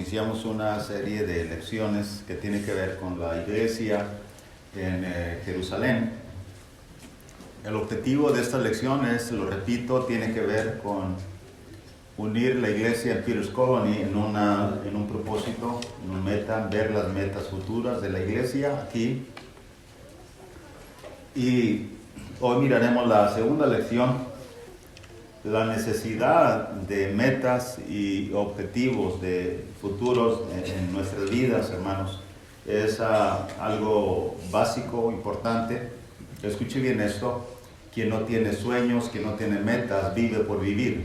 iniciamos una serie de lecciones que tiene que ver con la iglesia en Jerusalén. El objetivo de estas lecciones, lo repito, tiene que ver con unir la iglesia en Peter's Colony en un propósito, en una meta, ver las metas futuras de la iglesia aquí. Y hoy miraremos la segunda lección, la necesidad de metas y objetivos de futuros en nuestras vidas, hermanos. Es algo básico, importante. Escuche bien esto: quien no tiene sueños, quien no tiene metas, vive por vivir.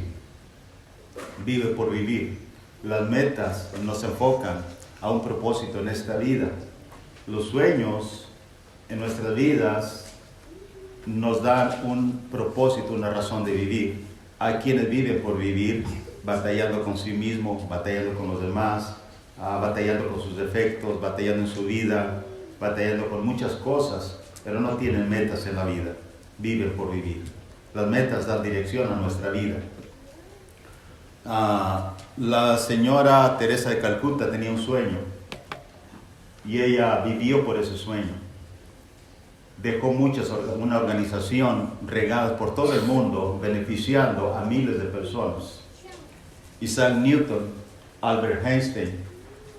Vive por vivir. Las metas nos enfocan a un propósito en esta vida. Los sueños en nuestras vidas nos dan un propósito, una razón de vivir. Hay quienes viven por vivir, batallando con sí mismo, batallando con los demás, batallando con sus defectos, batallando en su vida, batallando con muchas cosas, pero no tienen metas en la vida. Viven por vivir. Las metas dan dirección a nuestra vida. La señora Teresa de Calcuta tenía un sueño y ella vivió por ese sueño. Dejó una organización regada por todo el mundo, beneficiando a miles de personas. Isaac Newton, Albert Einstein,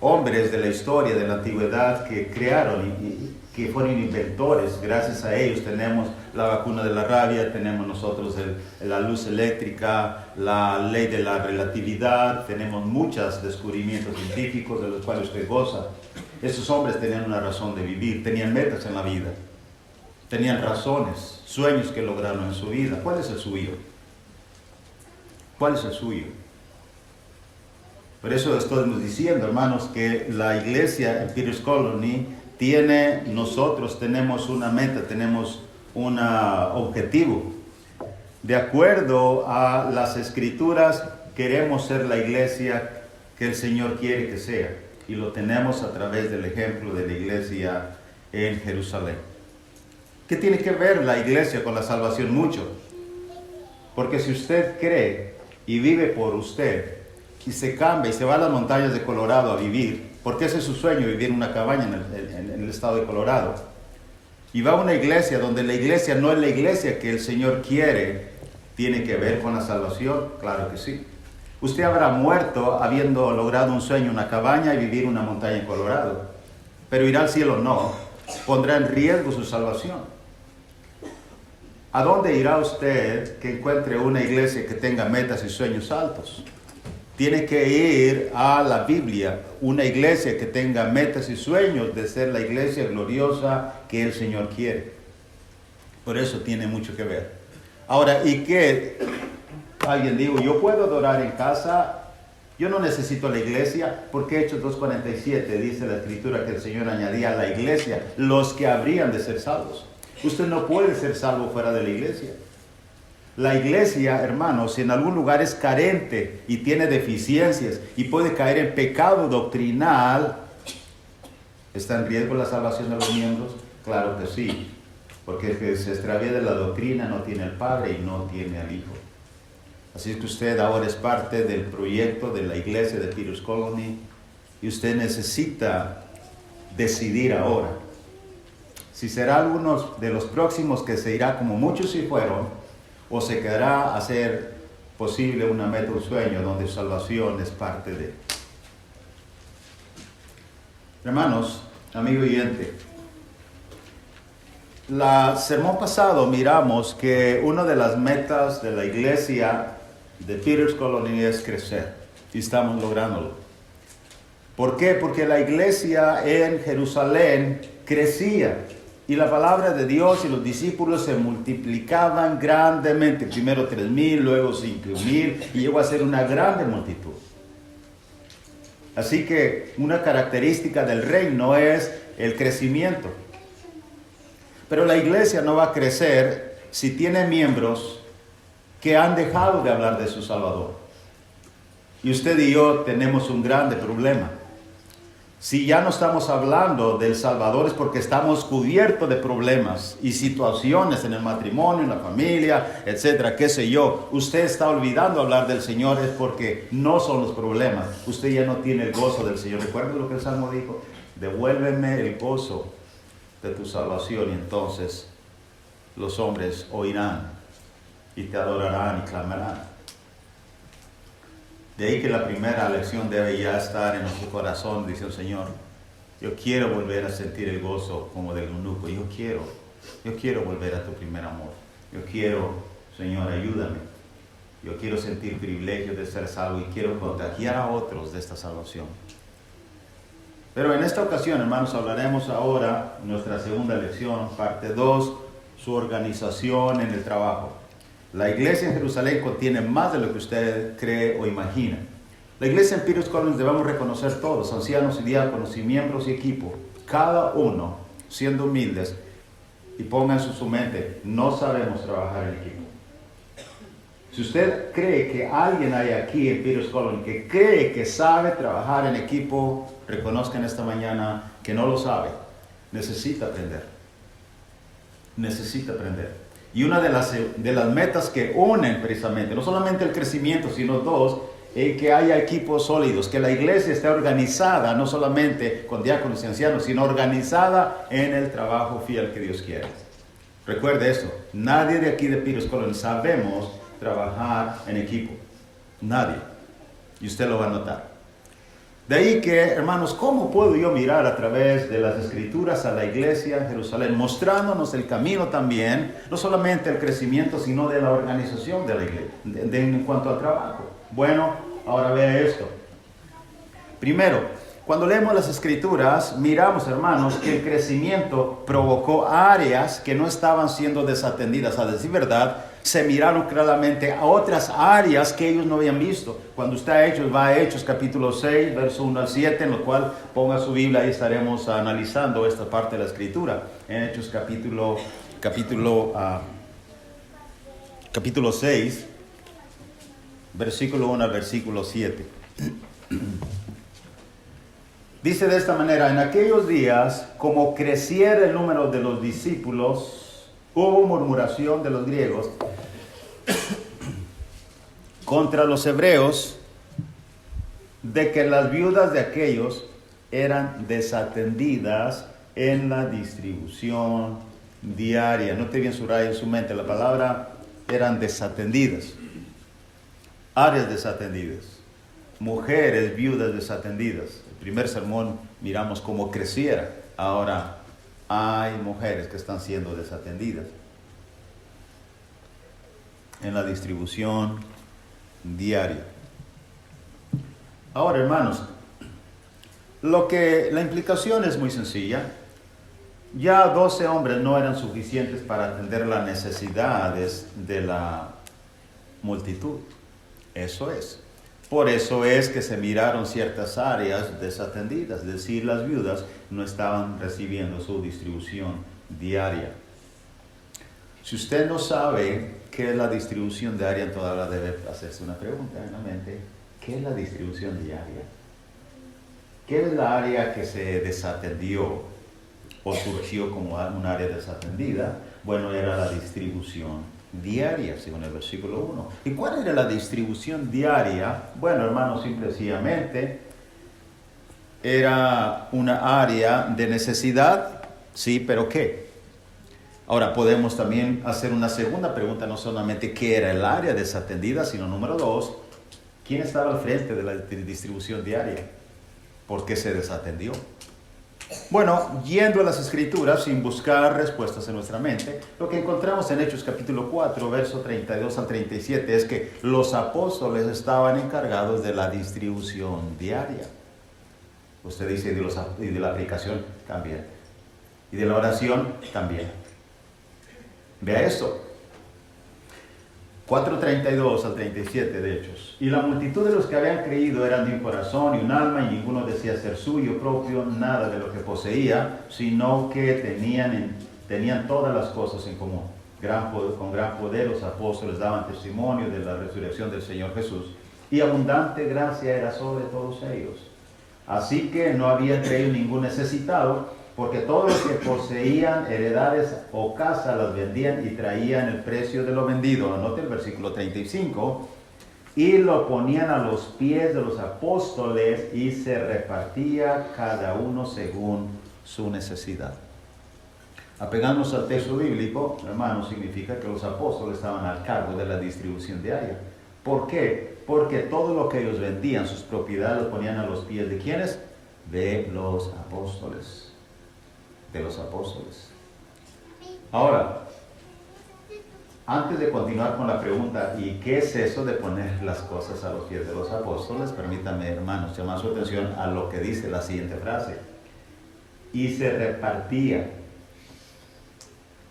hombres de la historia de la antigüedad que crearon y que fueron inventores. Gracias a ellos tenemos la vacuna de la rabia, tenemos nosotros la luz eléctrica, la ley de la relatividad, tenemos muchos descubrimientos científicos de los cuales usted goza. Esos hombres tenían una razón de vivir, tenían metas en la vida. Tenían razones, sueños que lograron en su vida. ¿Cuál es el suyo? ¿Cuál es el suyo? Por eso estamos diciendo, hermanos, que la iglesia en Peter's Colony nosotros tenemos una meta, tenemos un objetivo. De acuerdo a las Escrituras, queremos ser la iglesia que el Señor quiere que sea. Y lo tenemos a través del ejemplo de la iglesia en Jerusalén. ¿Qué tiene que ver la iglesia con la salvación? Mucho. Porque si usted cree y vive por usted, y se cambia y se va a las montañas de Colorado a vivir, porque ese es su sueño, vivir en una cabaña en el estado de Colorado, y va a una iglesia donde la iglesia no es la iglesia que el Señor quiere, ¿tiene que ver con la salvación? Claro que sí. Usted habrá muerto habiendo logrado un sueño, una cabaña y vivir en una montaña en Colorado, pero ir al cielo no, pondrá en riesgo su salvación. ¿A dónde irá usted que encuentre una iglesia que tenga metas y sueños altos? Tiene que ir a la Biblia, una iglesia que tenga metas y sueños de ser la iglesia gloriosa que el Señor quiere. Por eso tiene mucho que ver. Ahora, ¿y qué? Alguien dijo, yo puedo adorar en casa, yo no necesito la iglesia, porque Hechos 2:47 dice la Escritura que el Señor añadía a la iglesia los que habrían de ser salvos. Usted no puede ser salvo fuera de la iglesia. La iglesia, hermanos, si en algún lugar es carente y tiene deficiencias y puede caer en pecado doctrinal, ¿está en riesgo la salvación de los miembros? Claro que sí, porque el que se extravía de la doctrina no tiene al Padre y no tiene al Hijo. Así es que usted ahora es parte del proyecto de la iglesia de Peter's Colony y usted necesita decidir ahora si será alguno de los próximos que se irá como muchos sí fueron, o se quedará a ser posible una meta, un sueño, donde su salvación es parte de. Hermanos, amigo oyente, el sermón pasado miramos que una de las metas de la iglesia de Peter's Colony es crecer, y estamos lográndolo. ¿Por qué? Porque la iglesia en Jerusalén crecía. Y la palabra de Dios y los discípulos se multiplicaban grandemente. Primero 3,000, luego 5,000, y llegó a ser una grande multitud. Así que una característica del reino es el crecimiento. Pero la iglesia no va a crecer si tiene miembros que han dejado de hablar de su Salvador. Y usted y yo tenemos un grande problema. Si ya no estamos hablando del Salvador es porque estamos cubiertos de problemas y situaciones en el matrimonio, en la familia, etcétera, qué sé yo. Usted está olvidando hablar del Señor es porque no son los problemas. Usted ya no tiene el gozo del Señor. ¿Recuerda lo que el Salmo dijo? Devuélveme el gozo de tu salvación y entonces los hombres oirán y te adorarán y clamarán. De ahí que la primera lección debe ya estar en nuestro corazón, dice el Señor, yo quiero volver a sentir el gozo como del eunuco, yo quiero volver a tu primer amor, yo quiero, Señor, ayúdame, yo quiero sentir privilegio de ser salvo y quiero contagiar a otros de esta salvación. Pero en esta ocasión, hermanos, hablaremos ahora, nuestra segunda lección, parte 2, su organización en el trabajo. La iglesia en Jerusalén contiene más de lo que usted cree o imagina. La iglesia en Peter's College debemos reconocer todos, ancianos y diáconos y miembros y equipo, cada uno siendo humildes y pongan en su mente, no sabemos trabajar en equipo. Si usted cree que alguien hay aquí en Peter's College que cree que sabe trabajar en equipo, reconozca en esta mañana que no lo sabe. Necesita aprender. Necesita aprender. Y una de las metas que unen precisamente, no solamente el crecimiento, sino dos, que haya equipos sólidos, que la iglesia esté organizada, no solamente con diáconos y ancianos, sino organizada en el trabajo fiel que Dios quiere. Recuerde esto, nadie de aquí de Peter's College sabemos trabajar en equipo. Nadie. Y usted lo va a notar. De ahí que, hermanos, ¿cómo puedo yo mirar a través de las Escrituras a la iglesia en Jerusalén, mostrándonos el camino también, no solamente el crecimiento, sino de la organización de la iglesia, en cuanto al trabajo? Bueno, ahora vea esto. Primero, cuando leemos las Escrituras, miramos, hermanos, que el crecimiento provocó áreas que no estaban siendo desatendidas. A decir verdad, se miraron claramente a otras áreas que ellos no habían visto. Cuando usted va a Hechos capítulo 6, verso 1 al 7, en lo cual ponga su Biblia y estaremos analizando esta parte de la Escritura. En Hechos capítulo 6, versículo 1 al versículo 7. Dice de esta manera, en aquellos días, como creciera el número de los discípulos, hubo murmuración de los griegos contra los hebreos de que las viudas de aquellos eran desatendidas en la distribución diaria. Note bien su raya en su mente, la palabra eran desatendidas, áreas desatendidas, mujeres viudas desatendidas. El primer sermón miramos cómo creciera, ahora hay mujeres que están siendo desatendidas en la distribución diaria. Ahora, hermanos, la implicación es muy sencilla. Ya 12 hombres no eran suficientes para atender las necesidades de la multitud. Eso es. Por eso es que se miraron ciertas áreas desatendidas, es decir, las viudas no estaban recibiendo su distribución diaria. Si usted no sabe qué es la distribución diaria, todavía debe hacerse una pregunta en la mente. ¿Qué es la distribución diaria? ¿Qué es la área que se desatendió o surgió como un área desatendida? Bueno, era la distribución diaria, según el versículo 1. ¿Y cuál era la distribución diaria? Bueno, hermanos, simple y sencillamente era una área de necesidad, sí, pero ¿qué? Ahora podemos también hacer una segunda pregunta, no solamente qué era el área desatendida, sino número 2, ¿quién estaba al frente de la distribución diaria? ¿Por qué se desatendió? Bueno, yendo a las Escrituras sin buscar respuestas en nuestra mente, lo que encontramos en Hechos capítulo 4, verso 32 al 37 es que los apóstoles estaban encargados de la distribución diaria. Usted dice, y de la aplicación también. Y de la oración también. Vea esto. 4:32 al 37 de Hechos. Y la multitud de los que habían creído eran de un corazón y un alma, y ninguno decía ser suyo propio nada de lo que poseía, sino que tenían todas las cosas en común. Con gran poder los apóstoles daban testimonio de la resurrección del Señor Jesús, y abundante gracia era sobre todos ellos. Así que no había entre ellos ningún necesitado, porque todos los que poseían heredades o casa las vendían y traían el precio de lo vendido. Anote el versículo 35. Y lo ponían a los pies de los apóstoles y se repartía cada uno según su necesidad. Apegándonos al texto bíblico, hermanos, significa que los apóstoles estaban al cargo de la distribución diaria. ¿Por qué? Porque todo lo que ellos vendían, sus propiedades, lo ponían a los pies de ¿quiénes? De los apóstoles. De los apóstoles. Ahora, antes de continuar con la pregunta, ¿y qué es eso de poner las cosas a los pies de los apóstoles? Permítanme, hermanos, llamar su atención a lo que dice la siguiente frase. Y se repartía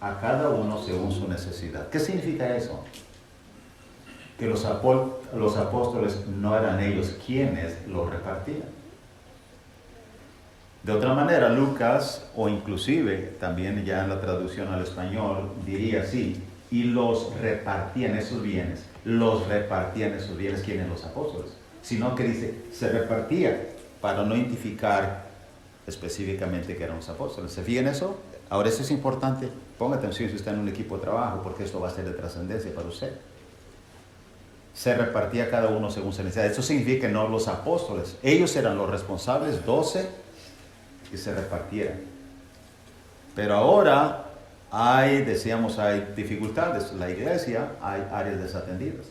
a cada uno según su necesidad. ¿Qué significa eso? Que los apóstoles no eran ellos quienes lo repartían. De otra manera, Lucas, o inclusive también ya en la traducción al español, diría así, y los repartían esos bienes. ¿Quiénes? Los apóstoles. Sino que dice, se repartía para no identificar específicamente que eran los apóstoles. ¿Se fijan eso? Ahora, eso es importante. Ponga atención si está en un equipo de trabajo, porque esto va a ser de trascendencia para usted. Se repartía cada uno según su necesidad. Eso significa que no los apóstoles. Ellos eran los responsables, 12, que se repartieran. Pero ahora hay dificultades. La iglesia, hay áreas desatendidas.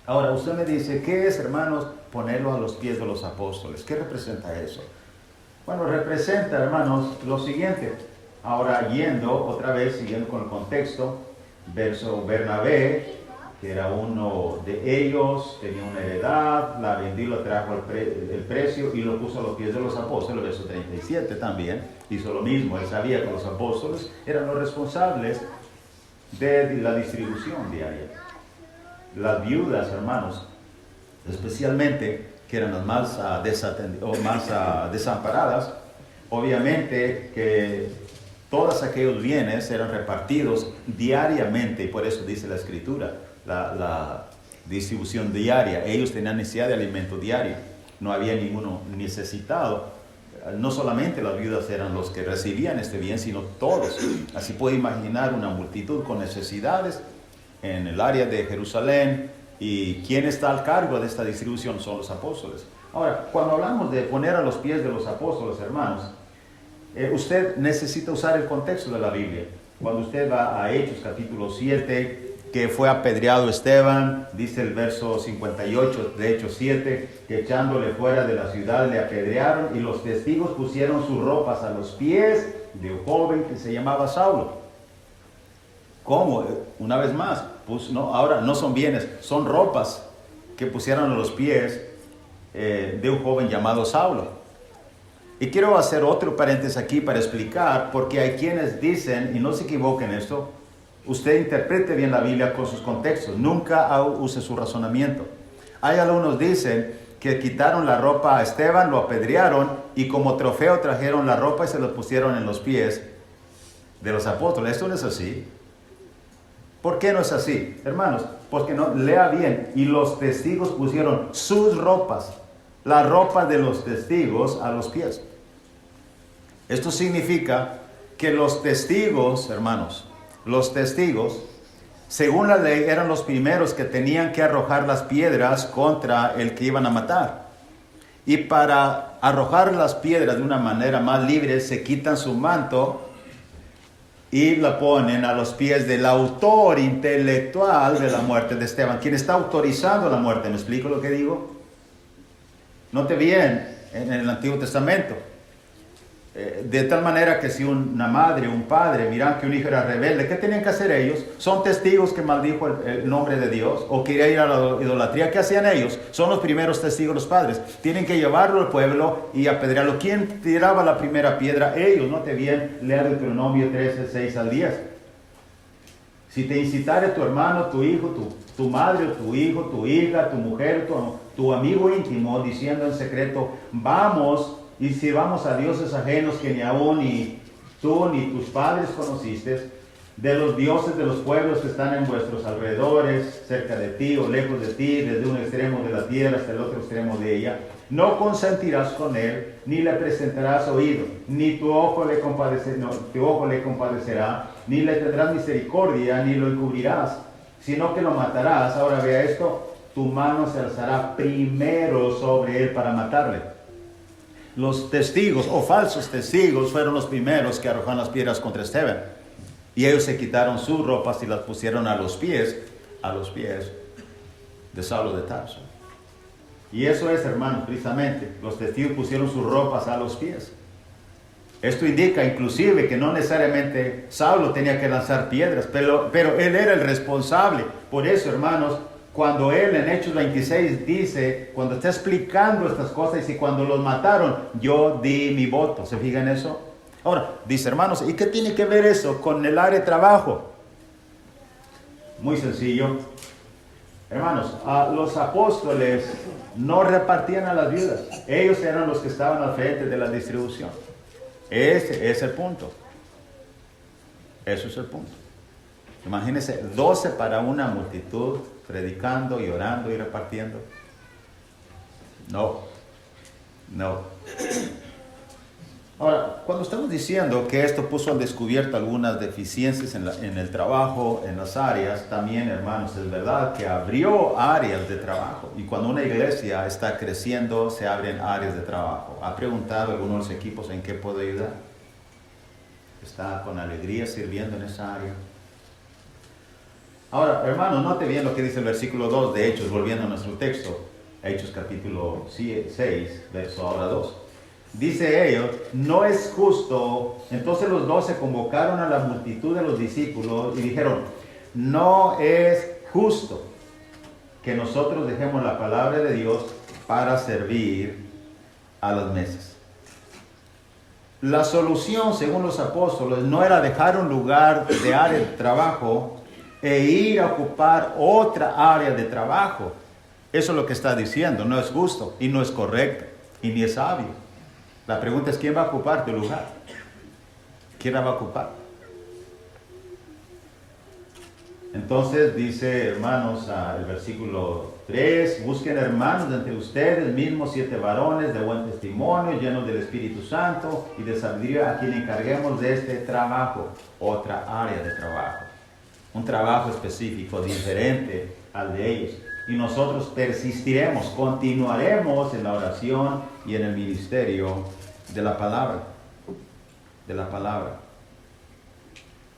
Ahora, usted me dice, ¿qué es, hermanos, ponerlo a los pies de los apóstoles? ¿Qué representa eso? Bueno, representa, hermanos, lo siguiente. Ahora, siguiendo con el contexto, verso Bernabé, que era uno de ellos, tenía una heredad, la vendió, lo trajo el precio y lo puso a los pies de los apóstoles. Verso 37 también hizo lo mismo. Él sabía que los apóstoles eran los responsables de la distribución diaria. Las viudas, hermanos, especialmente, que eran las más desamparadas, obviamente que todos aquellos bienes eran repartidos diariamente, y por eso dice la Escritura, la distribución diaria. Ellos tenían necesidad de alimento diario, no había ninguno necesitado. No solamente las viudas eran los que recibían este bien, sino todos. Así puede imaginar una multitud con necesidades en el área de Jerusalén. ¿Y quién está al cargo de esta distribución? Son los apóstoles. Ahora, cuando hablamos de poner a los pies de los apóstoles, hermanos, usted necesita usar el contexto de la Biblia. Cuando usted va a Hechos capítulo 7, que fue apedreado Esteban, dice el verso 58 de Hechos 7, que echándole fuera de la ciudad le apedrearon y los testigos pusieron sus ropas a los pies de un joven que se llamaba Saulo. ¿Cómo? Una vez más, ahora no son bienes, son ropas que pusieron a los pies de un joven llamado Saulo. Y quiero hacer otro paréntesis aquí para explicar, porque hay quienes dicen, y no se equivoquen en esto, usted interprete bien la Biblia con sus contextos, nunca use su razonamiento. Hay algunos dicen que quitaron la ropa a Esteban, lo apedrearon y como trofeo trajeron la ropa y se lo pusieron en los pies de los apóstoles. Esto no es así. ¿Por qué no es así? Hermanos, porque no, lea bien, y los testigos pusieron sus ropas, la ropa de los testigos a los pies. Esto significa que los testigos, hermanos, los testigos, según la ley, eran los primeros que tenían que arrojar las piedras contra el que iban a matar. Y para arrojar las piedras de una manera más libre, se quitan su manto y la ponen a los pies del autor intelectual de la muerte de Esteban, quien está autorizando la muerte. ¿Me explico lo que digo? Note bien, en el Antiguo Testamento, de tal manera que si una madre, un padre, miran que un hijo era rebelde, ¿qué tenían que hacer ellos? Son testigos que maldijo el nombre de Dios o quería ir a la idolatría. ¿Qué hacían ellos? Son los primeros testigos, los padres. Tienen que llevarlo al pueblo y apedrearlo. ¿Quién tiraba la primera piedra? Ellos. Note bien, lea Deuteronomio 13, 6 al 10. Si te incitare tu hermano, tu hijo, tu madre, o tu hijo, tu hija, tu mujer, tu amigo íntimo, diciendo en secreto, vamos y sirvamos a dioses ajenos que ni aún ni tú ni tus padres conociste, de los dioses de los pueblos que están en vuestros alrededores, cerca de ti o lejos de ti, desde un extremo de la tierra hasta el otro extremo de ella. No consentirás con él, ni le presentarás oído, ni tu ojo le compadecerá, ni le tendrás misericordia, ni lo encubrirás, sino que lo matarás. Ahora vea esto, tu mano se alzará primero sobre él para matarle. Los testigos o falsos testigos fueron los primeros que arrojaron las piedras contra Esteban. Y ellos se quitaron sus ropas y las pusieron a los pies de Saulo de Tarso. Y eso es, hermanos, precisamente, los testigos pusieron sus ropas a los pies. Esto indica inclusive que no necesariamente Saulo tenía que lanzar piedras, pero él era el responsable. Por eso, hermanos, cuando él en Hechos 26 dice, cuando está explicando estas cosas, dice, cuando los mataron, yo di mi voto. ¿Se fijan en eso? Ahora, dice, hermanos, ¿y qué tiene que ver eso con el área de trabajo? Muy sencillo. Hermanos, los apóstoles no repartían a las viudas. Ellos eran los que estaban al frente de la distribución. Ese es el punto. Eso es el punto. Imagínense, 12 para una multitud, predicando y orando y repartiendo. No. Ahora, cuando estamos diciendo que esto puso al descubierto algunas deficiencias en el trabajo, en las áreas, también, hermanos, es verdad que abrió áreas de trabajo. Y cuando una iglesia está creciendo, se abren áreas de trabajo. ¿Ha preguntado algunos equipos en qué puedo ayudar? ¿Está con alegría sirviendo en esa área? Ahora, hermanos, note bien lo que dice el versículo 2 de Hechos, volviendo a nuestro texto. Hechos capítulo 6, verso ahora 2. Dice ellos, no es justo. Entonces los 12 convocaron a la multitud de los discípulos y dijeron, no es justo que nosotros dejemos la palabra de Dios para servir a las mesas. La solución, según los apóstoles, no era dejar un lugar de área de trabajo e ir a ocupar otra área de trabajo. Eso es lo que está diciendo, no es justo y no es correcto y ni es sabio. La pregunta es, ¿quién va a ocupar tu lugar? ¿Quién la va a ocupar? Entonces dice, hermanos, el versículo 3, busquen hermanos de entre ustedes mismos 7 varones de buen testimonio, llenos del Espíritu Santo y de sabiduría, a quien encarguemos de este trabajo, otra área de trabajo. Un trabajo específico, diferente al de ellos. Y nosotros persistiremos, continuaremos en la oración y en el ministerio de la palabra. De la palabra.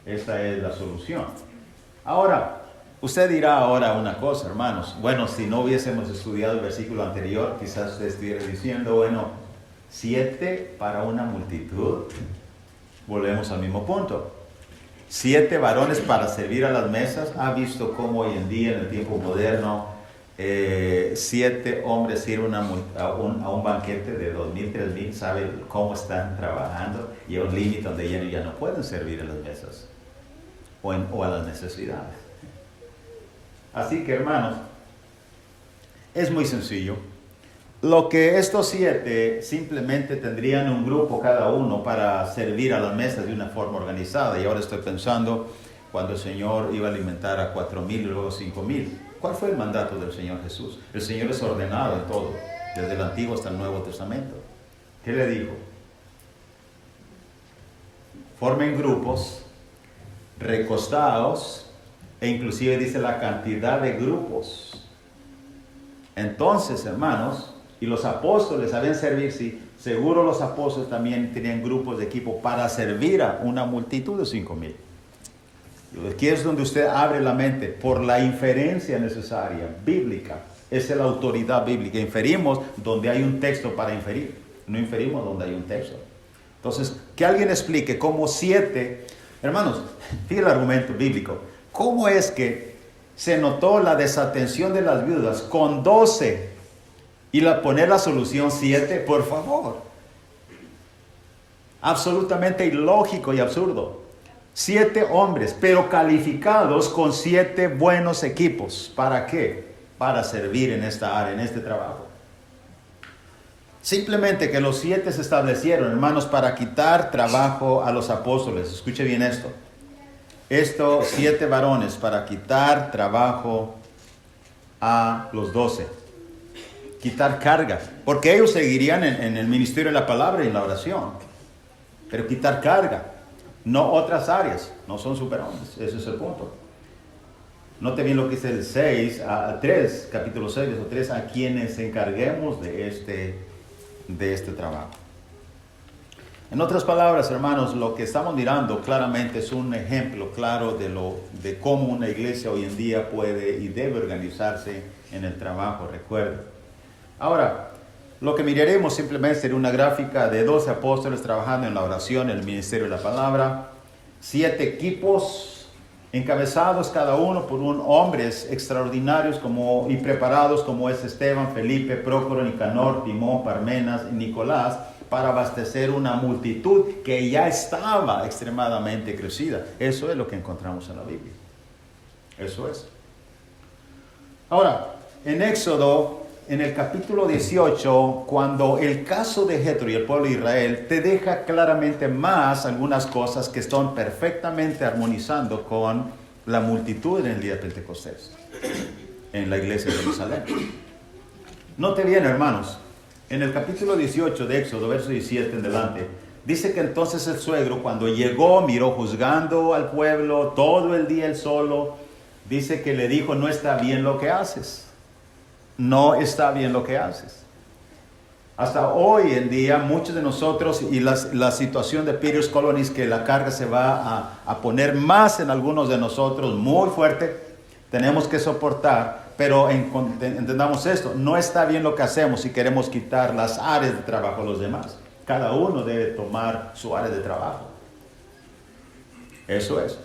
Esta es la solución. Ahora, usted dirá ahora una cosa, hermanos. Bueno, si no hubiésemos estudiado el versículo anterior, quizás usted estuviera diciendo, bueno, 7 para una multitud. Volvemos al mismo punto. 7 varones para servir a las mesas. ¿Ha visto cómo hoy en día, en el tiempo moderno, 7 hombres sirven a un banquete de 2,000, 3,000? ¿Saben cómo están trabajando? Y hay un límite donde ellos ya no pueden servir a las mesas o a las necesidades. Así que, hermanos, es muy sencillo. Lo que estos 7 simplemente tendrían un grupo cada uno para servir a las mesas de una forma organizada. Y ahora estoy pensando cuando el Señor iba a alimentar a 4,000 y luego 5,000. ¿Cuál fue el mandato del Señor Jesús? El Señor es ordenado en todo, desde el Antiguo hasta el Nuevo Testamento. ¿Qué le dijo? Formen grupos, recostados, e inclusive dice la cantidad de grupos. Entonces, hermanos, y los apóstoles sabían servir, sí, seguro los apóstoles también tenían grupos de equipo para servir a una multitud de 5,000. Aquí es donde usted abre la mente por la inferencia necesaria, bíblica. Esa es la autoridad bíblica. Inferimos donde hay un texto para inferir, no inferimos donde hay un texto. Entonces, que alguien explique cómo 7, hermanos, fíjense el argumento bíblico. ¿Cómo es que se notó la desatención de las viudas con 12 y poner la solución 7? Por favor. Absolutamente ilógico y absurdo. 7 hombres, pero calificados con 7 buenos equipos. ¿Para qué? Para servir en esta área, en este trabajo. Simplemente que los 7 se establecieron, hermanos, para quitar trabajo a los apóstoles. Escuche bien esto. Estos 7 varones para quitar trabajo a los 12. quitar carga, porque ellos seguirían en el ministerio de la palabra y en la oración, pero quitar carga, no otras áreas, no son superhombres, ese es el punto. Note bien lo que dice el 6 a 3, capítulo 6, verso 3, a quienes encarguemos de este trabajo. En otras palabras, hermanos, lo que estamos mirando claramente es un ejemplo claro de cómo una iglesia hoy en día puede y debe organizarse en el trabajo, recuerda. Ahora, lo que miraremos simplemente será una gráfica de 12 apóstoles trabajando en la oración, en el ministerio de la palabra, 7 equipos encabezados cada uno por hombres extraordinarios y preparados como es Esteban, Felipe, Prócoro, Nicanor, Timón, Parmenas y Nicolás, para abastecer una multitud que ya estaba extremadamente crecida. Eso es lo que encontramos en la Biblia. Eso es. Ahora, en Éxodo, en el capítulo 18, cuando el caso de Jetro y el pueblo de Israel te deja claramente más algunas cosas que están perfectamente armonizando con la multitud en el día de Pentecostés, en la iglesia de Jerusalén. Note bien, hermanos, en el capítulo 18 de Éxodo, verso 17 en adelante, dice que entonces el suegro, cuando llegó, miró juzgando al pueblo todo el día él solo, dice que le dijo, no está bien lo que haces. No está bien lo que haces. Hasta hoy en día, muchos de nosotros, y la situación de Peter's Colonies, que la carga se va a poner más en algunos de nosotros, muy fuerte, tenemos que soportar, pero entendamos esto, no está bien lo que hacemos si queremos quitar las áreas de trabajo a los demás. Cada uno debe tomar su área de trabajo. Eso es.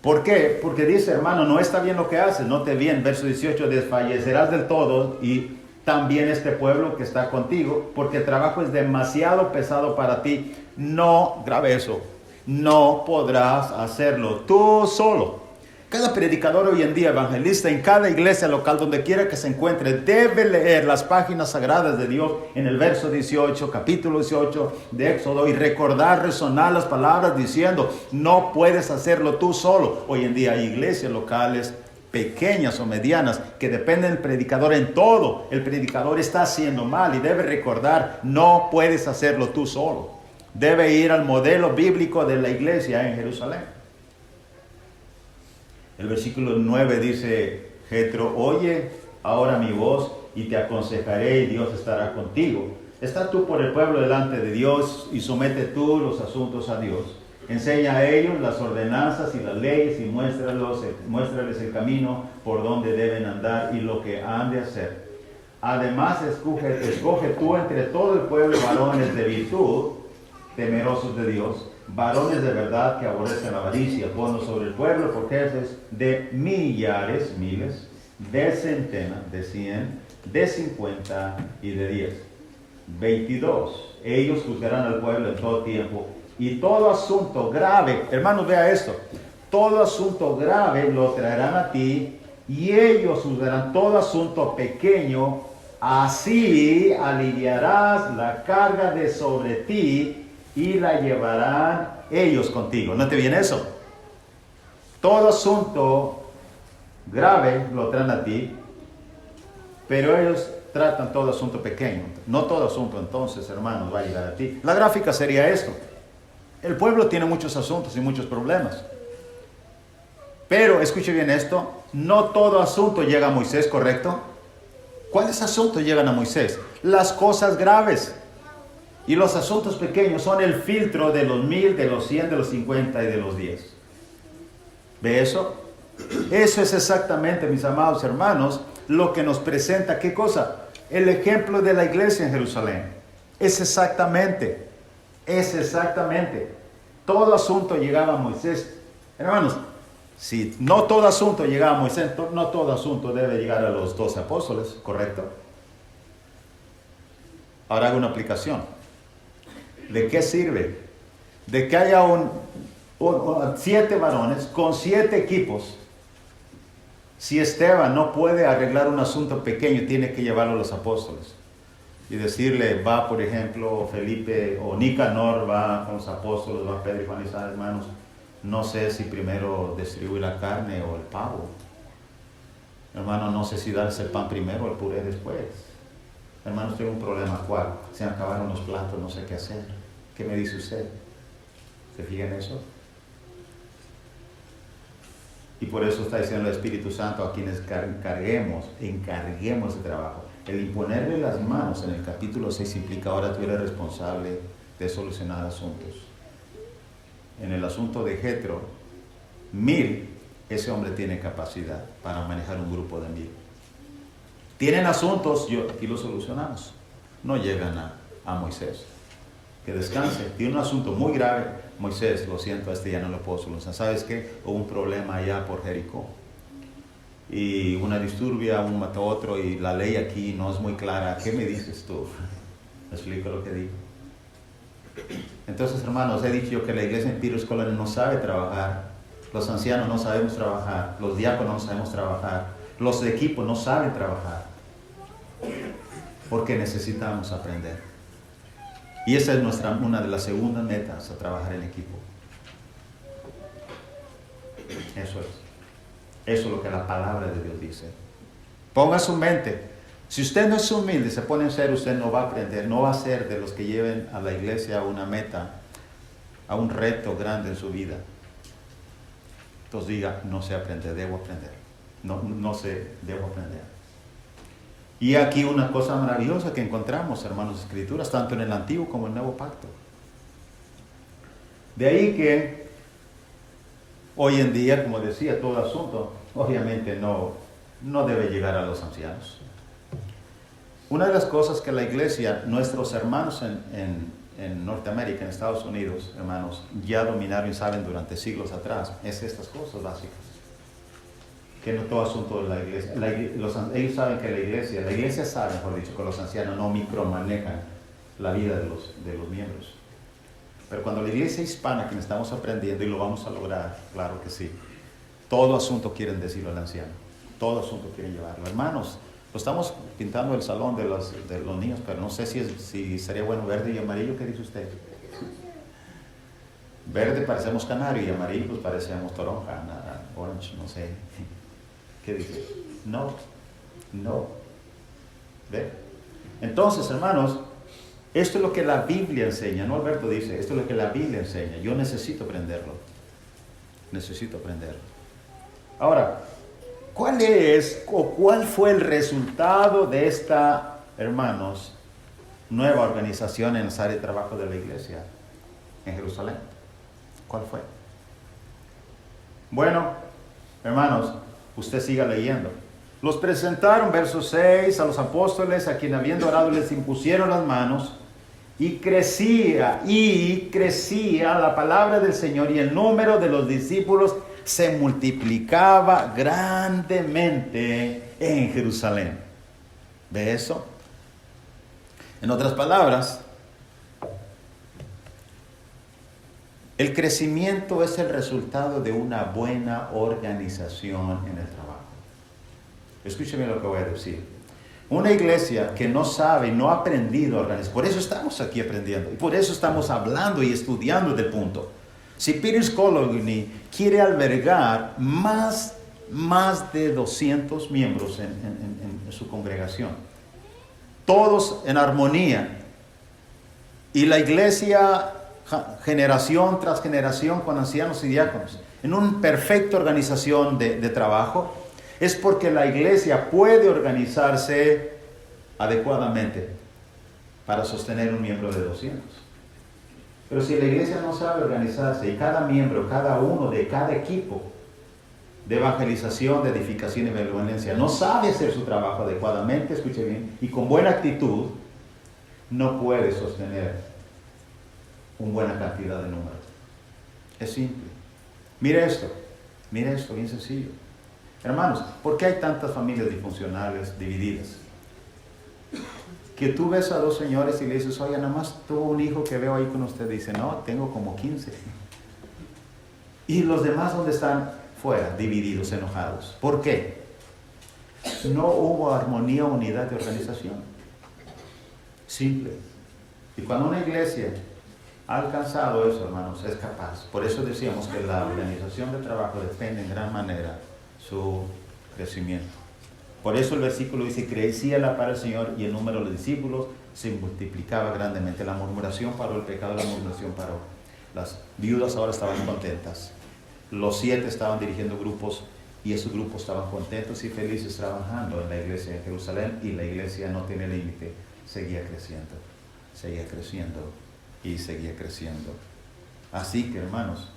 ¿Por qué? Porque dice, hermano, no está bien lo que haces, no te bien. Verso 18, desfallecerás del todo y también este pueblo que está contigo, porque el trabajo es demasiado pesado para ti. No, grave eso, no podrás hacerlo tú solo. Cada predicador hoy en día, evangelista, en cada iglesia local, donde quiera que se encuentre, debe leer las páginas sagradas de Dios en el verso 18, capítulo 18 de Éxodo, y recordar, resonar las palabras diciendo, no puedes hacerlo tú solo. Hoy en día hay iglesias locales, pequeñas o medianas, que dependen del predicador en todo. El predicador está haciendo mal y debe recordar, no puedes hacerlo tú solo. Debe ir al modelo bíblico de la iglesia en Jerusalén. El versículo 9 dice, Jetro, oye ahora mi voz y te aconsejaré y Dios estará contigo. Está tú por el pueblo delante de Dios y somete tú los asuntos a Dios. Enseña a ellos las ordenanzas y las leyes y muéstrales el camino por donde deben andar y lo que han de hacer. Además, escoge tú entre todo el pueblo varones de virtud, temerosos de Dios, varones de verdad que aborrecen la avaricia, ponlos sobre el pueblo por jefes de millares, miles, de centenas, de 100, de 50 y de 10. 22. Ellos juzgarán al pueblo en todo tiempo y todo asunto grave, hermanos, vea esto, todo asunto grave lo traerán a ti y ellos juzgarán todo asunto pequeño, así aliviarás la carga de sobre ti y la llevarán ellos contigo. ¿No te viene eso? Todo asunto grave lo traen a ti, pero ellos tratan todo asunto pequeño. No todo asunto entonces, hermanos, va a llegar a ti. La gráfica sería esto. El pueblo tiene muchos asuntos y muchos problemas. Pero, escuche bien esto, no todo asunto llega a Moisés, ¿correcto? ¿Cuáles asuntos llegan a Moisés? Las cosas graves. Y los asuntos pequeños son el filtro de los 1000, de los 100, de los 50 y de los 10. ¿Ve eso? Eso es exactamente, mis amados hermanos, lo que nos presenta, ¿qué cosa? El ejemplo de la iglesia en Jerusalén. Es exactamente. Todo asunto llegaba a Moisés. Hermanos, si no todo asunto llegaba a Moisés, no todo asunto debe llegar a los 12 apóstoles, ¿correcto? Ahora hago una aplicación. ¿De qué sirve? De que haya 7 varones con 7 equipos. Si Esteban no puede arreglar un asunto pequeño, tiene que llevarlo a los apóstoles. Y decirle, va por ejemplo Felipe o Nicanor, va con los apóstoles, va Pedro y Juan y Sara, hermanos. No sé si primero distribuir la carne o el pavo. Hermano, no sé si darse el pan primero o el puré después. Hermanos, tengo un problema. ¿Cuál? Se me acabaron los platos, no sé qué hacer. ¿Qué me dice usted? ¿Se fija en eso? Y por eso está diciendo el Espíritu Santo a quienes encarguemos de trabajo. El imponerle las manos en el capítulo 6 implica ahora tú eres responsable de solucionar asuntos. En el asunto de Jetro, 1000, ese hombre tiene capacidad para manejar un grupo de 1000. Tienen asuntos, aquí los solucionamos. No llegan a Moisés. Que descanse. Tiene un asunto muy grave. Moisés, lo siento, ya no lo puedo solucionar. ¿Sabes qué? Hubo un problema allá por Jericó. Y una disturbia, uno mató a otro y la ley aquí no es muy clara. ¿Qué me dices tú? ¿Me explico lo que digo? Entonces, hermanos, he dicho yo que la iglesia en Peter's Colony no sabe trabajar. Los ancianos no sabemos trabajar. Los diáconos no sabemos trabajar. Los de equipo no saben trabajar. Porque necesitamos aprender. Y esa es una de las segundas metas, a trabajar en equipo. Eso es. Eso es lo que la palabra de Dios dice. Ponga su mente. Si usted no es humilde, se pone en serio, usted no va a aprender, no va a ser de los que lleven a la iglesia a una meta, a un reto grande en su vida. Entonces diga, no sé aprender, debo aprender. No sé, debo aprender. Y aquí una cosa maravillosa que encontramos, hermanos, escrituras, tanto en el Antiguo como en el Nuevo Pacto. De ahí que hoy en día, como decía, todo asunto, obviamente no debe llegar a los ancianos. Una de las cosas que la iglesia, nuestros hermanos en Norteamérica, en Estados Unidos, hermanos, ya dominaron y saben durante siglos atrás, es estas cosas básicas. Que no todo asunto de la iglesia. Ellos saben que la iglesia sabe, mejor dicho, que los ancianos no micromanejan la vida de los miembros. Pero cuando la iglesia hispana, que estamos aprendiendo y lo vamos a lograr, claro que sí, todo asunto quieren decirlo al anciano, todo asunto quieren llevarlo. Hermanos, lo estamos pintando el salón de los niños, pero no sé si sería bueno verde y amarillo. ¿Qué dice usted? Verde parecemos canario y amarillo pues parecemos toronja, orange, no sé. ¿Qué dice? No. ¿Ve? Entonces, hermanos, esto es lo que la Biblia enseña. No Alberto dice, esto es lo que la Biblia enseña. Yo necesito aprenderlo. Ahora, ¿cuál fue el resultado de esta, hermanos, nueva organización en las áreas de trabajo de la iglesia en Jerusalén? ¿Cuál fue? Bueno, hermanos, usted siga leyendo. Los presentaron, verso 6, a los apóstoles, a quien habiendo orado les impusieron las manos, y crecía la palabra del Señor, y el número de los discípulos se multiplicaba grandemente en Jerusalén. ¿Ve eso? En otras palabras, el crecimiento es el resultado de una buena organización en el trabajo. Escúcheme lo que voy a decir. Una iglesia que no sabe, no ha aprendido a organizar, por eso estamos aquí aprendiendo, y por eso estamos hablando y estudiando del punto. Si Peter's Colony quiere albergar más de 200 miembros en su congregación, todos en armonía, y la iglesia generación tras generación con ancianos y diáconos, en una perfecta organización de trabajo, es porque la iglesia puede organizarse adecuadamente para sostener un miembro de 200. Pero si la iglesia no sabe organizarse y cada miembro, cada uno de cada equipo de evangelización, de edificación y benevolencia no sabe hacer su trabajo adecuadamente, escuche bien, y con buena actitud, no puede sostener una buena cantidad de números. Es simple. Mire esto, bien sencillo. Hermanos, ¿por qué hay tantas familias disfuncionales, divididas? Que tú ves a dos señores y le dices, oye, nada más tuvo un hijo que veo ahí con usted. Dice, no, tengo como 15. Y los demás, ¿dónde están? Fuera, divididos, enojados. ¿Por qué? No hubo armonía, unidad de organización. Simple. Y cuando una iglesia ha alcanzado eso, hermanos, es capaz. Por eso decíamos que la organización de trabajo depende en gran manera su crecimiento. Por eso el versículo dice, crecía la para el Señor y el número de los discípulos se multiplicaba grandemente. La murmuración paró, el pecado de la murmuración paró. Las viudas ahora estaban contentas. Los 7 estaban dirigiendo grupos y esos grupos estaban contentos y felices trabajando en la iglesia de Jerusalén, y la iglesia no tiene límite, seguía creciendo y seguía creciendo. Así que, hermanos,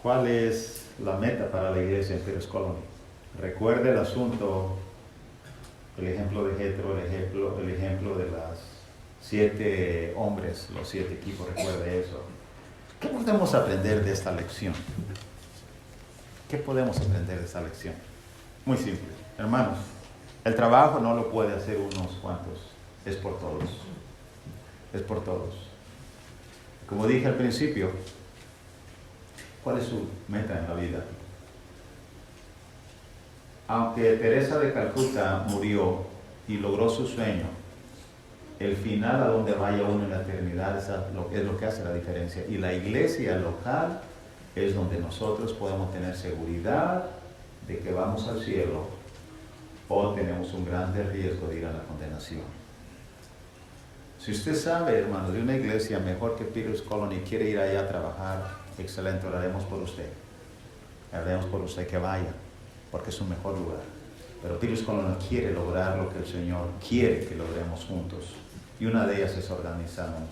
¿cuál es la meta para la iglesia en Pérez Colony? Recuerde el asunto, el ejemplo de Jetro, el ejemplo de las 7 hombres, los 7 equipos, recuerde eso. ¿Qué podemos aprender de esta lección? ¿Qué podemos aprender de esta lección? Muy simple, hermanos, el trabajo no lo puede hacer unos cuantos, es por todos. Es por todos. Como dije al principio, ¿cuál es su meta en la vida? Aunque Teresa de Calcuta murió y logró su sueño, el final a donde vaya uno en la eternidad es lo que hace la diferencia. Y la iglesia local es donde nosotros podemos tener seguridad de que vamos al cielo, o tenemos un grande riesgo de ir a la condenación. Si usted sabe, hermano, de una iglesia mejor que Peter's Colony y quiere ir allá a trabajar, excelente, oraremos por usted. Oraremos por usted que vaya, porque es un mejor lugar. Pero Peter's Colony quiere lograr lo que el Señor quiere que logremos juntos. Y una de ellas es organizarnos.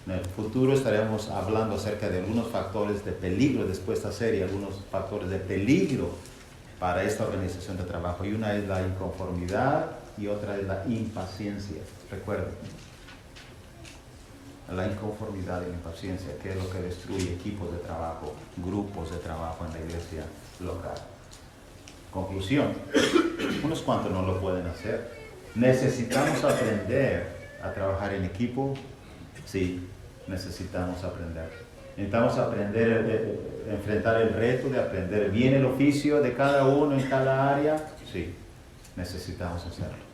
En el futuro estaremos hablando acerca de algunos factores de peligro después de esta serie, algunos factores de peligro para esta organización de trabajo. Y una es la inconformidad y otra es la impaciencia. Recuerden, la inconformidad y la impaciencia, que es lo que destruye equipos de trabajo, grupos de trabajo en la iglesia local. Conclusión, unos cuantos no lo pueden hacer. Necesitamos aprender a trabajar en equipo. Sí, necesitamos aprender. Necesitamos aprender, enfrentar el reto de aprender bien el oficio de cada uno en cada área. Sí, necesitamos hacerlo.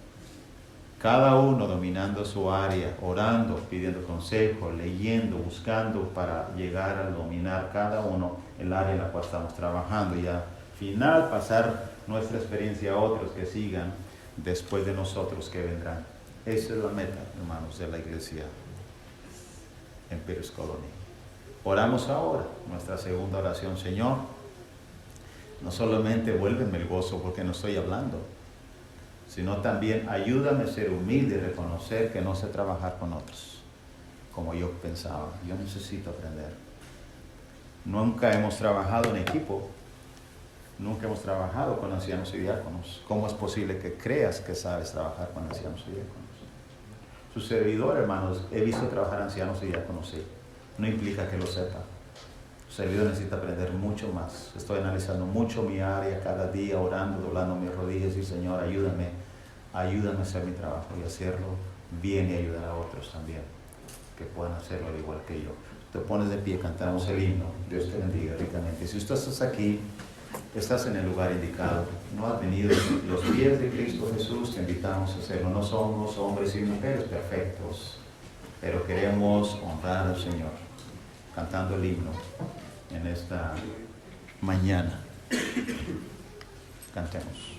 Cada uno dominando su área, orando, pidiendo consejo, leyendo, buscando para llegar a dominar cada uno el área en la cual estamos trabajando, y al final pasar nuestra experiencia a otros que sigan después de nosotros, que vendrán. Esa es la meta, hermanos, de la iglesia en Pérez Colony. Oramos ahora nuestra segunda oración. Señor, no solamente vuélveme el gozo porque no estoy hablando, sino también ayúdame a ser humilde y reconocer que no sé trabajar con otros como yo pensaba. Yo necesito aprender. Nunca hemos trabajado en equipo, nunca hemos trabajado con ancianos y diáconos. ¿Cómo es posible que creas que sabes trabajar con ancianos y diáconos? Su servidor, hermanos, he visto trabajar ancianos y diáconos, sí. No implica que lo sepa. Su servidor necesita aprender mucho más. Estoy analizando mucho mi área cada día, orando, doblando mis rodillas y Señor, ayúdame a hacer mi trabajo y hacerlo bien, y ayudar a otros también que puedan hacerlo al igual que yo. Te pones de pie, cantamos el himno. Dios te bendiga ricamente. Si usted estás aquí, estás en el lugar indicado. No has venido los pies de Cristo Jesús, te invitamos a hacerlo. No somos hombres y mujeres perfectos, pero queremos honrar al Señor cantando el himno en esta mañana. Cantemos.